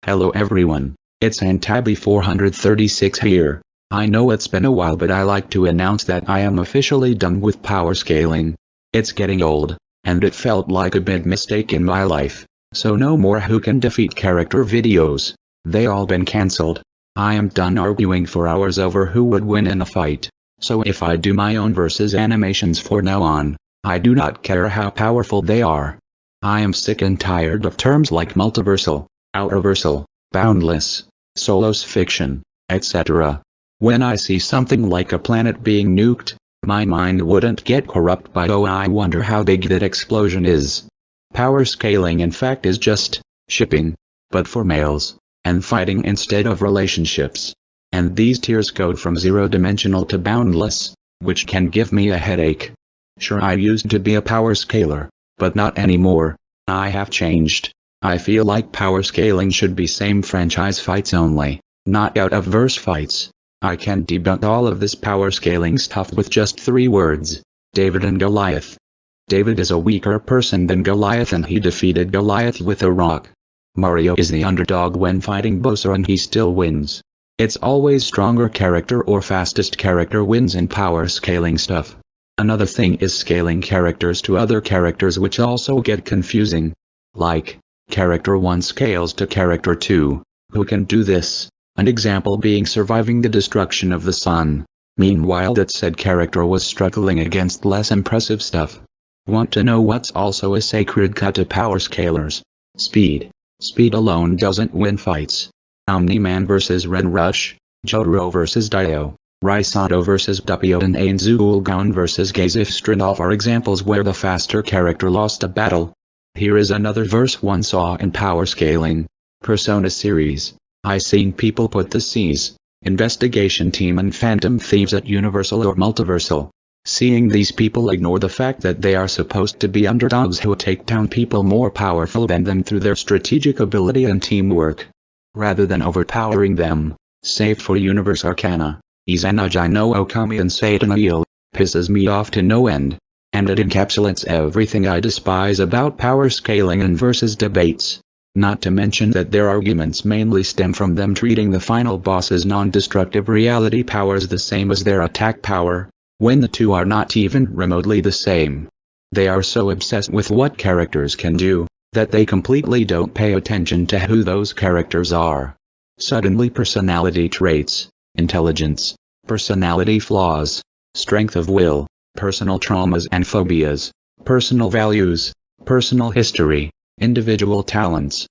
Hello everyone, it's Antabi436 here. I know it's been a while, but I like to announce that I am officially done with power scaling. It's getting old, and it felt like a big mistake in my life. So no more who can defeat character videos. They all been cancelled. I am done arguing for hours over who would win in a fight. So if I do my own versus animations for now on, I do not care how powerful they are. I am sick and tired of terms like multiversal, outerversal, boundless, solos fiction, etc. When I see something like a planet being nuked, my mind wouldn't get corrupt by "oh, I wonder how big that explosion is." Power scaling in fact is just shipping, but for males, and fighting instead of relationships. And these tiers go from zero-dimensional to boundless, which can give me a headache. Sure, I used to be a power scaler, but not anymore. I have changed. I feel like power scaling should be same franchise fights only, not out-of-verse fights. I can debunk all of this power scaling stuff with just 3 words: David and Goliath. David is a weaker person than Goliath, and he defeated Goliath with a rock. Mario is the underdog when fighting Bowser, and he still wins. It's always stronger character or fastest character wins in power scaling stuff. Another thing is scaling characters to other characters, which also get confusing. Like, character 1 scales to character 2. Who can do this? An example being surviving the destruction of the sun. Meanwhile that said character was struggling against less impressive stuff. Want to know what's also a sacred cut to power scalers? Speed. Speed alone doesn't win fights. Omni-Man vs Red Rush, Jotaro vs Dio, Raisato vs Doppio, and Ainzulgaon vs Gazif Strinov are examples where the faster character lost a battle. Here is another verse one saw in power scaling. Persona series. I seen people put the C's, Investigation Team and Phantom Thieves at Universal or Multiversal. Seeing these people ignore the fact that they are supposed to be underdogs who take down people more powerful than them through their strategic ability and teamwork, rather than overpowering them, save for Universe Arcana, Izanagi no Okami and Satan Eel, pisses me off to no end, and it encapsulates everything I despise about power scaling and versus debates. Not to mention that their arguments mainly stem from them treating the final boss's non-destructive reality powers the same as their attack power, when the two are not even remotely the same. They are so obsessed with what characters can do, that they completely don't pay attention to who those characters are. Suddenly personality traits, intelligence, personality flaws, strength of will, personal traumas and phobias, personal values, personal history, individual talents,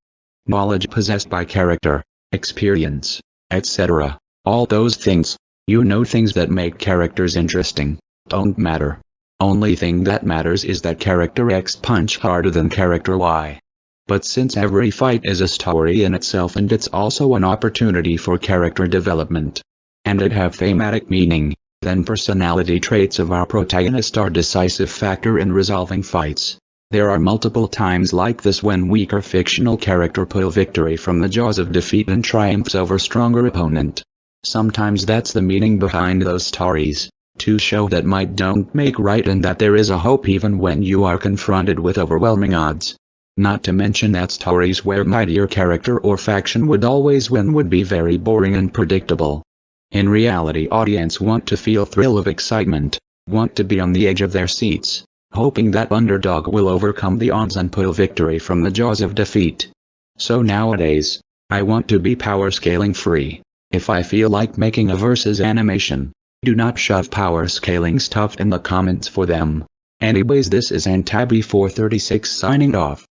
knowledge possessed by character, experience, etc. All those things, things that make characters interesting, don't matter. Only thing that matters is that character X punch harder than character Y. But since every fight is a story in itself, and it's also an opportunity for character development, and it have thematic meaning, then personality traits of our protagonist are decisive factor in resolving fights. There are multiple times like this when weaker fictional character pull victory from the jaws of defeat and triumphs over stronger opponent. Sometimes that's the meaning behind those stories, to show that might don't make right and that there is a hope even when you are confronted with overwhelming odds. Not to mention that stories where mightier character or faction would always win would be very boring and predictable. In reality, audience want to feel thrill of excitement, want to be on the edge of their seats, hoping that underdog will overcome the odds and pull victory from the jaws of defeat. So nowadays, I want to be power scaling free. If I feel like making a versus animation, do not shove power scaling stuff in the comments for them. Anyways, this is Antabi436 signing off.